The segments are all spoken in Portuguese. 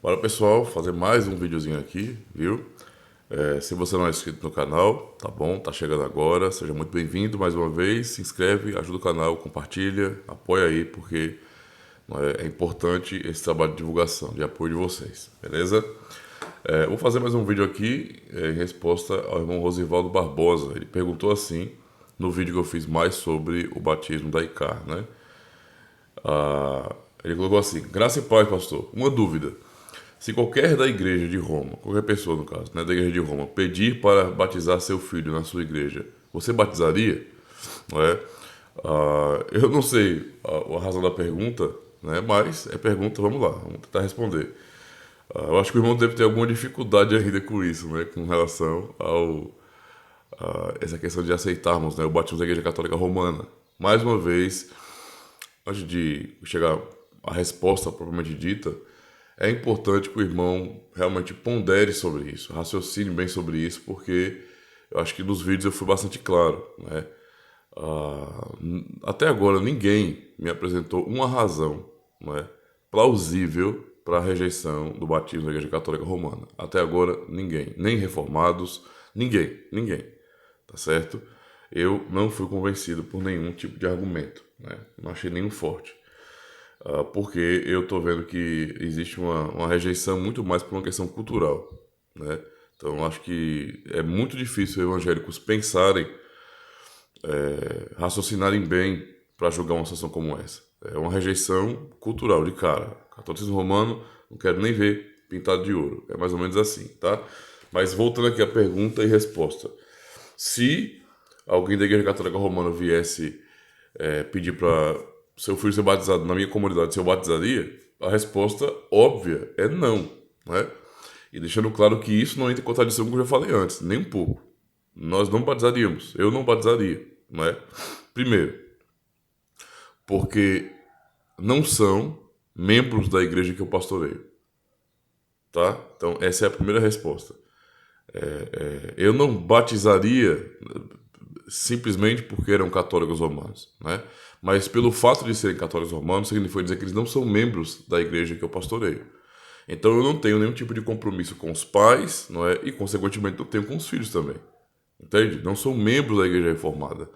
Bora pessoal, fazer mais um videozinho aqui, viu? Se você não é inscrito no canal, tá bom? Tá chegando agora, seja muito bem-vindo mais uma vez. Se inscreve, ajuda o canal, compartilha, apoia aí, porque é importante esse trabalho de divulgação, de apoio de vocês, beleza? Vou fazer mais um vídeo aqui em resposta ao irmão Rosivaldo Barbosa. Ele perguntou assim, no vídeo que eu fiz mais sobre o batismo da Icar, né? Ele colocou assim: graça e paz, pastor. Uma dúvida. Se qualquer da igreja de Roma, qualquer pessoa no caso, né, da igreja de Roma, pedir para batizar seu filho na sua igreja, você batizaria? Não é? Eu não sei a razão da pergunta, né, mas é pergunta, vamos lá, vamos tentar responder. Eu acho que o irmão deve ter alguma dificuldade ainda com isso, né, com relação a essa questão de aceitarmos, né, o batismo da igreja católica romana. Mais uma vez, antes de chegar à resposta propriamente dita, é importante que o irmão realmente pondere sobre isso, raciocine bem sobre isso, porque eu acho que nos vídeos eu fui bastante claro, né? Até agora ninguém me apresentou uma razão, né, plausível para a rejeição do batismo da Igreja Católica Romana. Até agora ninguém, nem reformados, ninguém, tá certo? Eu não fui convencido por nenhum tipo de argumento, né? Não achei nenhum forte. Porque eu estou vendo que existe uma rejeição muito mais por uma questão cultural, né? Então, eu acho que é muito difícil evangélicos pensarem, raciocinarem bem para julgar uma situação como essa. É uma rejeição cultural, de cara. Catolicismo romano, não quero nem ver pintado de ouro. É mais ou menos assim, tá? Mas voltando aqui à pergunta e resposta. Se alguém da Igreja Católica Romana viesse pedir para seu filho ser batizado na minha comunidade, se eu batizaria? A resposta óbvia é não, né? E deixando claro que isso não entra em contradição com o que eu já falei antes, nem um pouco. Nós não batizaríamos, eu não batizaria, não é? Primeiro, porque não são membros da igreja que eu pastoreio, tá? Então essa é a primeira resposta. Eu não batizaria simplesmente porque eram católicos romanos, né? Mas pelo fato de serem católicos romanos, significa dizer que eles não são membros da igreja que eu pastoreio. Então eu não tenho nenhum tipo de compromisso com os pais, não é? E consequentemente não tenho com os filhos também. Entende? Não sou membro da igreja reformada,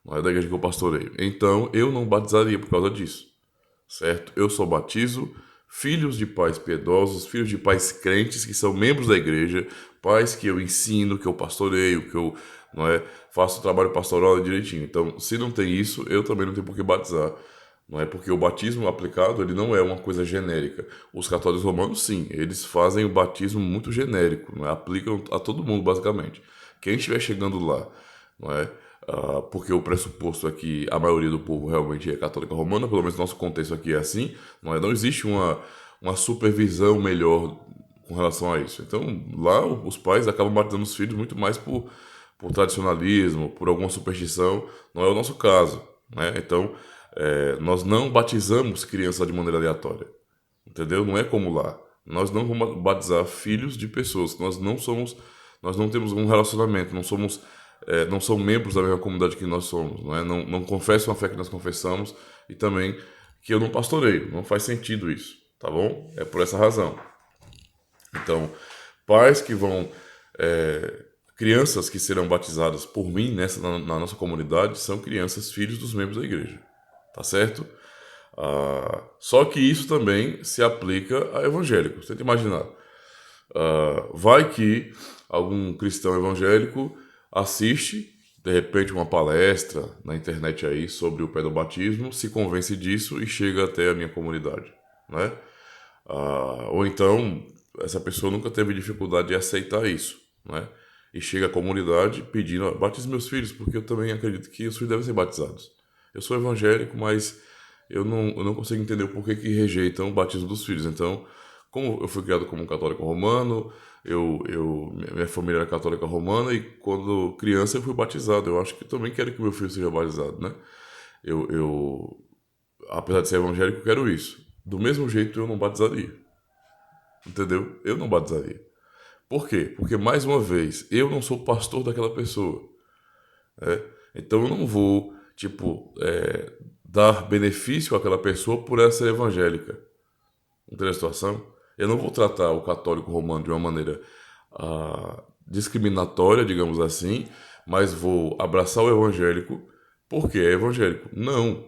não é da igreja que eu pastoreio. Então eu não batizaria por causa disso, certo? Eu só batizo filhos de pais piedosos, filhos de pais crentes que são membros da igreja, pais que eu ensino, que eu pastoreio, que eu, não é, faço o trabalho pastoral direitinho. Então, se não tem isso, eu também não tenho por que batizar. Não é porque o batismo aplicado, ele não é uma coisa genérica. Os católicos romanos, sim, eles fazem o batismo muito genérico, não é? Aplicam a todo mundo, basicamente. Quem estiver chegando lá, não é? Porque o pressuposto é que a maioria do povo realmente é católica romana, pelo menos nosso contexto aqui é assim, não é? Não existe uma supervisão melhor com relação a isso. Então, lá os pais acabam batizando os filhos muito mais por tradicionalismo, por alguma superstição, não é o nosso caso, né? Então, nós não batizamos crianças de maneira aleatória, entendeu? Não é como lá. Nós não vamos batizar filhos de pessoas que nós não temos um relacionamento, não são membros da mesma comunidade que nós somos, não é? Não confessam a fé que nós confessamos e também que eu não pastoreio. Não faz sentido isso, tá bom? É por essa razão. Então, pais que vão. Crianças que serão batizadas por mim na nossa comunidade são crianças, filhos dos membros da igreja. Tá certo? Só que isso também se aplica a evangélicos. Tenta imaginar. Vai que algum cristão evangélico assiste, de repente, uma palestra na internet aí sobre o pedobatismo, se convence disso e chega até a minha comunidade, né? Ou então, essa pessoa nunca teve dificuldade de aceitar isso, né? E chega à comunidade pedindo: batize meus filhos, porque eu também acredito que os filhos devem ser batizados. Eu sou evangélico, mas eu não consigo entender o porquê que rejeitam o batismo dos filhos. Então, como eu fui criado como um católico romano, minha família era católica romana e quando criança eu fui batizado. Eu acho que também quero que meu filho seja batizado, né? Eu apesar de ser evangélico, quero isso. Do mesmo jeito eu não batizaria, entendeu? Eu não batizaria. Por quê? Porque, mais uma vez, eu não sou pastor daquela pessoa. Né? Então eu não vou, tipo, dar benefício àquela pessoa por ela ser evangélica. Entendeu a situação? Eu não vou tratar o católico romano de uma maneira discriminatória, digamos assim, mas vou abraçar o evangélico porque é evangélico. Não,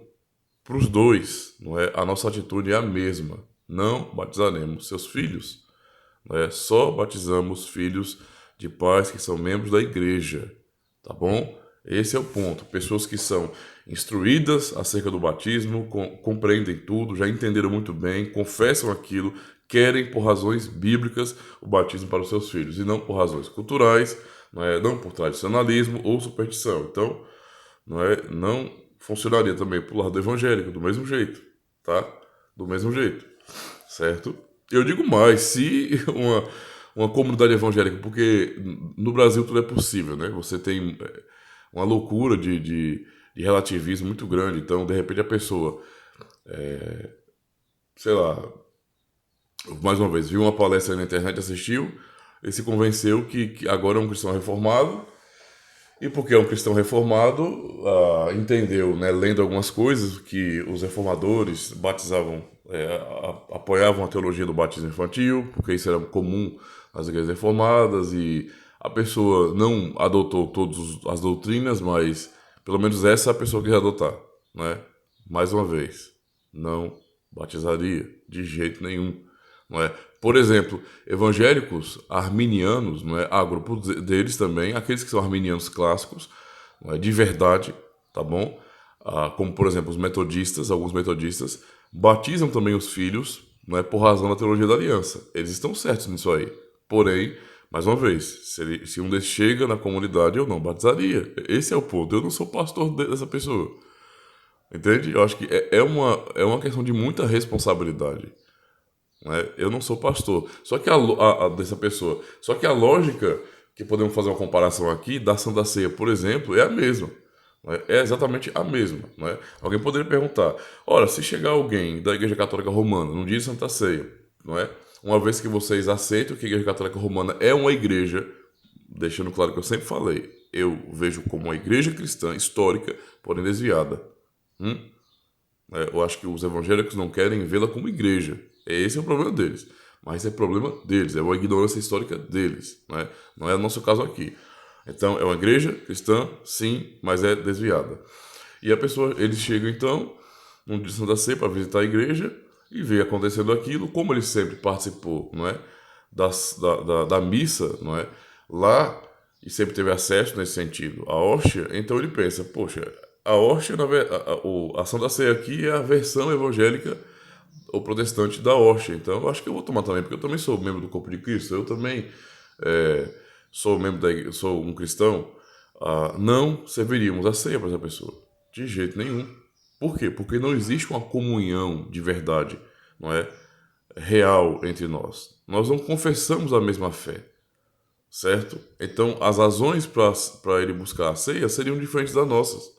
para os dois, não é? A nossa atitude é a mesma. Não batizaremos seus filhos, não é? Só batizamos filhos de pais que são membros da igreja, tá bom? Esse é o ponto. Pessoas que são instruídas acerca do batismo, compreendem tudo, já entenderam muito bem, confessam aquilo, querem por razões bíblicas o batismo para os seus filhos e não por razões culturais, não é? Não por tradicionalismo ou superstição. Então, não funcionaria também pro lado evangélico, do mesmo jeito, tá? Do mesmo jeito, certo? Eu digo mais, se uma comunidade evangélica, porque no Brasil tudo é possível, né? Você tem uma loucura de relativismo muito grande, então de repente a pessoa, sei lá, mais uma vez, viu uma palestra na internet, assistiu e se convenceu que agora é um cristão reformado. E porque é um cristão reformado, entendeu, né, lendo algumas coisas, que os reformadores batizavam, apoiavam a teologia do batismo infantil, porque isso era comum nas igrejas reformadas, e a pessoa não adotou todas as doutrinas, mas pelo menos essa é a pessoa que ia adotar, né? Mais uma vez, não batizaria de jeito nenhum, não é? Por exemplo, evangélicos arminianos, não é? Há grupo deles também, aqueles que são arminianos clássicos, não é? De verdade, tá bom? Como, por exemplo, os metodistas, alguns metodistas, batizam também os filhos, não é? Por razão da teologia da aliança. Eles estão certos nisso aí. Porém, mais uma vez, se um desses chega na comunidade, eu não batizaria. Esse é o ponto. Eu não sou pastor dessa pessoa. Entende? Eu acho que é uma questão de muita responsabilidade, né? Eu não sou pastor. Só que dessa pessoa. Só que a lógica que podemos fazer uma comparação aqui da Santa Ceia, por exemplo, é a mesma. Né? É exatamente a mesma. Né? Alguém poderia perguntar: ora, se chegar alguém da Igreja Católica Romana num dia de Santa Ceia, não é? Uma vez que vocês aceitam que a Igreja Católica Romana é uma igreja, deixando claro que eu sempre falei, eu vejo como uma igreja cristã histórica, porém desviada. Eu acho que os evangélicos não querem vê-la como igreja. Esse é o problema deles. Mas é problema deles, é uma ignorância histórica deles. Né? Não é o nosso caso aqui. Então, é uma igreja cristã, sim, mas é desviada. E a pessoa, eles chegam então, num dia de Santa Ceia, para visitar a igreja e ver acontecendo aquilo, como ele sempre participou, não é? Da missa, não é? Lá, e sempre teve acesso nesse sentido, à hóstia, então ele pensa: poxa, a hóstia, a Santa Ceia aqui é a versão evangélica ou protestante da hóstia. Então eu acho que eu vou tomar também, porque eu também sou membro do corpo de Cristo, eu também sou membro sou um cristão. Não serviríamos a ceia para essa pessoa, de jeito nenhum. Por quê? Porque não existe uma comunhão de verdade, não é? Real entre nós. Nós não confessamos a mesma fé, certo? Então as razões para ele buscar a ceia seriam diferentes das nossas,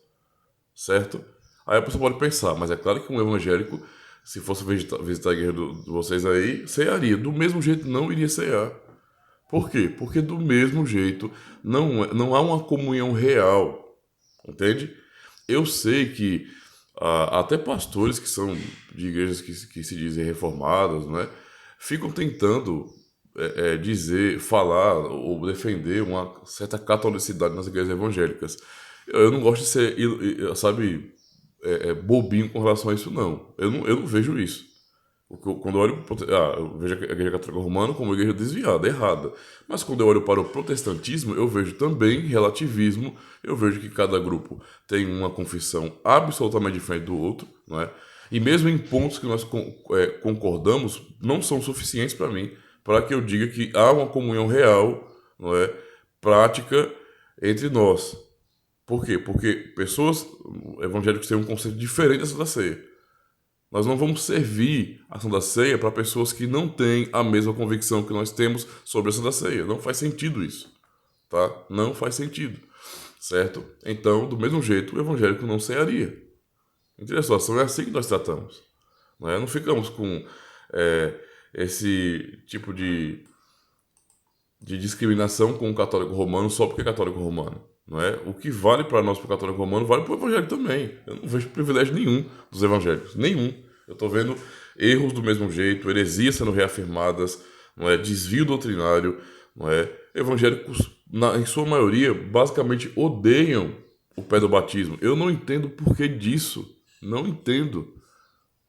certo? Aí a pessoa pode pensar: mas é claro que um evangélico, se fosse visitar a igreja de vocês aí, cearia. Do mesmo jeito não iria cear. Por quê? Porque do mesmo jeito não há uma comunhão real, entende? Eu sei que até pastores que são de igrejas que se dizem reformadas, né, ficam tentando dizer, falar ou defender uma certa catolicidade nas igrejas evangélicas. Eu não gosto de ser, sabe, bobinho com relação a isso, não. Eu não vejo isso. Quando eu olho, eu vejo a Igreja Católica Romana como uma igreja desviada, errada. Mas quando eu olho para o protestantismo, eu vejo também relativismo. Eu vejo que cada grupo tem uma confissão absolutamente diferente do outro, não é? E mesmo em pontos que nós concordamos, não são suficientes para mim, para que eu diga que há uma comunhão real, não é, prática entre nós. Por quê? Porque pessoas evangélicas têm um conceito diferente da Santa Ceia. Nós não vamos servir a Santa Ceia para pessoas que não têm a mesma convicção que nós temos sobre a Santa Ceia. Não faz sentido isso, tá? Não faz sentido, certo? Então, do mesmo jeito, o evangélico não cearia. Entende a situação? É assim que nós tratamos. Não é? Não ficamos com esse tipo de discriminação com o católico romano só porque é católico romano. Não é? O que vale para nós, para o católico romano, vale para o evangélico também. Eu não vejo privilégio nenhum dos evangélicos. Nenhum. Eu estou vendo erros do mesmo jeito, heresias sendo reafirmadas, não é? Desvio doutrinário, não é? Evangélicos, em sua maioria, basicamente odeiam o pé do batismo. Eu não entendo o porquê disso. Não entendo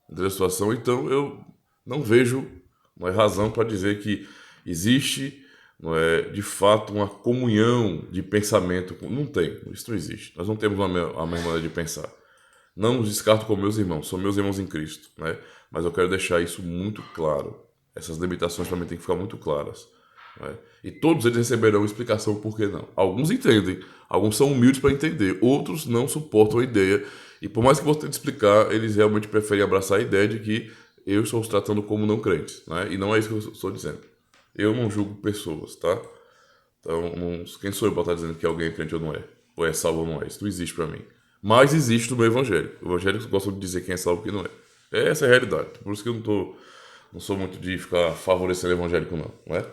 da situação, então eu não vejo, não é, razão para dizer que existe, não é, de fato uma comunhão de pensamento. Não tem, isso não existe. Nós não temos a mesma maneira de pensar. Não os descarto como meus irmãos, são meus irmãos em Cristo, né? Mas eu quero deixar isso muito claro. Essas limitações para mim têm que ficar muito claras, né? E todos eles receberão explicação por que não. Alguns entendem, alguns são humildes para entender, outros não suportam a ideia. E por mais que você tente explicar, eles realmente preferem abraçar a ideia de que eu estou os tratando como não crentes, né? E não é isso que eu estou dizendo. Eu não julgo pessoas, tá? Então, quem sou eu para estar dizendo que alguém é crente ou não é? Ou é salvo ou não é? Isso não existe para mim. Mas existe no meu evangelho. O evangélico gosta de dizer quem é salvo e quem não é. Essa é a realidade. Por isso que eu não sou muito de ficar favorecendo o evangélico, não é?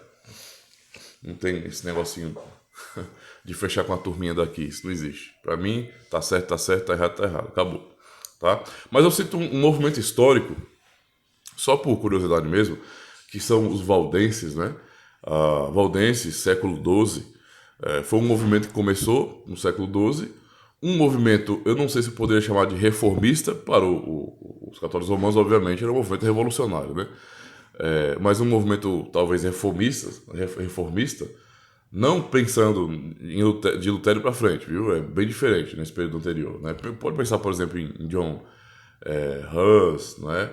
Não tem esse negocinho de fechar com a turminha daqui. Isso não existe. Para mim, tá certo, tá errado, tá errado. Acabou. Tá? Mas eu cito um movimento histórico, só por curiosidade mesmo, que são os valdenses, né? Valdenses, século XII, foi um movimento que começou no século XII, um movimento, eu não sei se eu poderia chamar de reformista, para os católicos romanos, obviamente, era um movimento revolucionário, né? Mas um movimento talvez reformista, não pensando de Lutero para frente, viu? É bem diferente nesse período anterior, né? Pode pensar, por exemplo, em John Hus, né?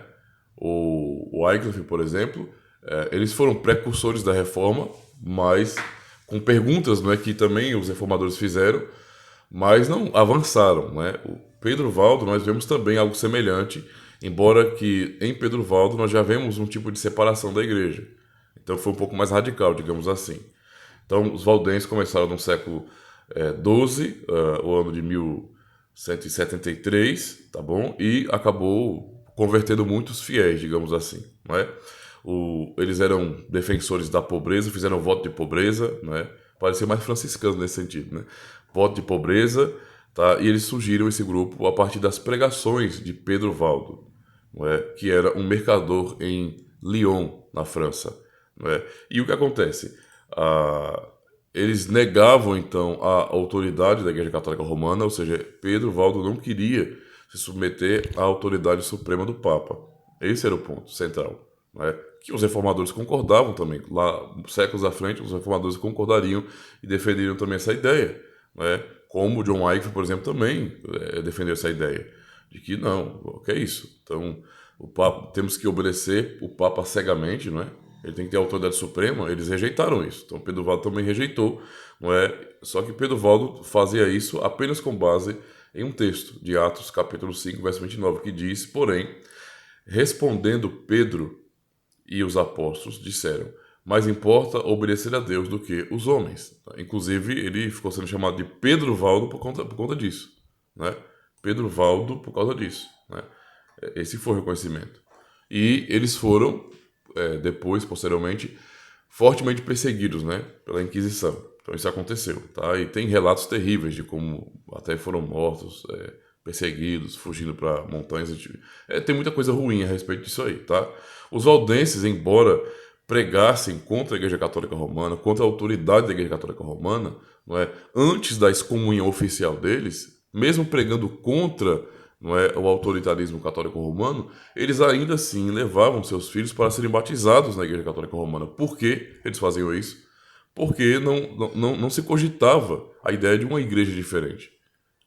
O Wycliffe, por exemplo, eles foram precursores da reforma, mas com perguntas, não é, que também os reformadores fizeram, mas não avançaram, né? O Pedro Valdo, nós vemos também algo semelhante, embora que em Pedro Valdo nós já vemos um tipo de separação da igreja. Então foi um pouco mais radical, digamos assim. Então os valdenses começaram no século XII, o ano de 1173, tá bom? E acabou convertendo muitos fiéis, digamos assim, não é? Eles eram defensores da pobreza, fizeram voto de pobreza, não é? Parecia mais franciscano nesse sentido, né? Voto de pobreza, tá? E eles surgiram, esse grupo, a partir das pregações de Pedro Valdo, não é? Que era um mercador em Lyon, na França, não é? E o que acontece? Eles negavam, então, a autoridade da Igreja Católica Romana, ou seja, Pedro Valdo não queria se submeter à autoridade suprema do Papa. Esse era o ponto central, não é? Que os reformadores concordavam também. Lá, séculos à frente, os reformadores concordariam e defenderiam também essa ideia, não é? Como John Wycliffe, por exemplo, também defendeu essa ideia de que não, o que é isso? Então, o Papa, temos que obedecer o Papa cegamente, não é? Ele tem que ter autoridade suprema. Eles rejeitaram isso. Então Pedro Valdo também rejeitou, não é? Só que Pedro Valdo fazia isso apenas com base em um texto de Atos, capítulo 5, verso 29, que diz: porém, respondendo Pedro e os apóstolos, disseram: mais importa obedecer a Deus do que os homens. Inclusive, ele ficou sendo chamado de Pedro Valdo por conta disso, né? Pedro Valdo por causa disso, né? Esse foi o reconhecimento. E eles foram, depois, posteriormente, fortemente perseguidos, né, pela Inquisição. Então isso aconteceu, tá? E tem relatos terríveis de como até foram mortos, perseguidos, fugindo para montanhas. Tem muita coisa ruim a respeito disso aí, tá? Os valdenses, embora pregassem contra a Igreja Católica Romana, contra a autoridade da Igreja Católica Romana, não é? Antes da excomunhão oficial deles, mesmo pregando contra, não é, o autoritarismo católico romano, eles ainda assim levavam seus filhos para serem batizados na Igreja Católica Romana. Por que eles faziam isso? Porque não se cogitava a ideia de uma igreja diferente.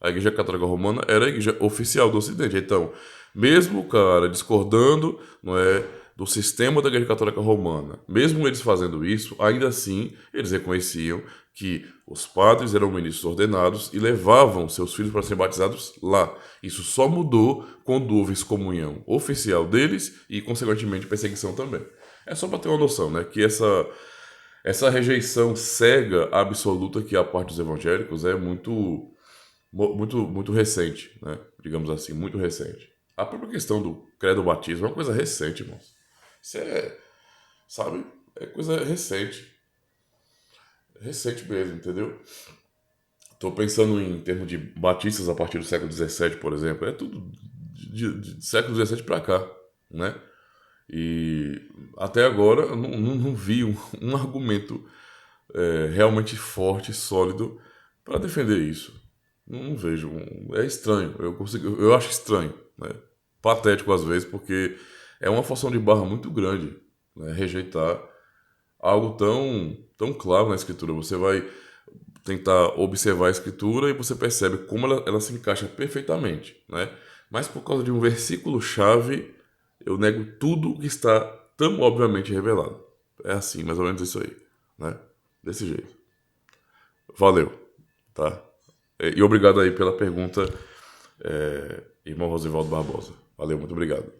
A Igreja Católica Romana era a igreja oficial do Ocidente. Então, mesmo o cara discordando, não é, do sistema da Igreja Católica Romana, mesmo eles fazendo isso, ainda assim eles reconheciam que os padres eram ministros ordenados e levavam seus filhos para serem batizados lá. Isso só mudou quando houve excomunhão oficial deles e, consequentemente, perseguição também. É só para ter uma noção, né, que essa rejeição cega absoluta que há parte dos evangélicos é muito recente, né? Digamos assim, muito recente. A própria questão do credo batismo é uma coisa recente, irmãos. Isso sabe, é coisa recente. Recente mesmo, entendeu? Estou pensando em termos de batistas a partir do século XVII, por exemplo. É tudo de século XVII para cá. né? E até agora eu não vi um argumento realmente forte, sólido, para defender isso. Não vejo. É estranho. Eu acho estranho, né? Patético às vezes, porque é uma forçação de barra muito grande, né? Rejeitar algo tão claro na escritura. Você vai tentar observar a escritura e você percebe como ela se encaixa perfeitamente, né? Mas por causa de um versículo-chave, eu nego tudo que está tão obviamente revelado. É assim, mais ou menos isso aí, né? Desse jeito. Valeu, tá? E obrigado aí pela pergunta, irmão Rosivaldo Barbosa. Valeu, muito obrigado.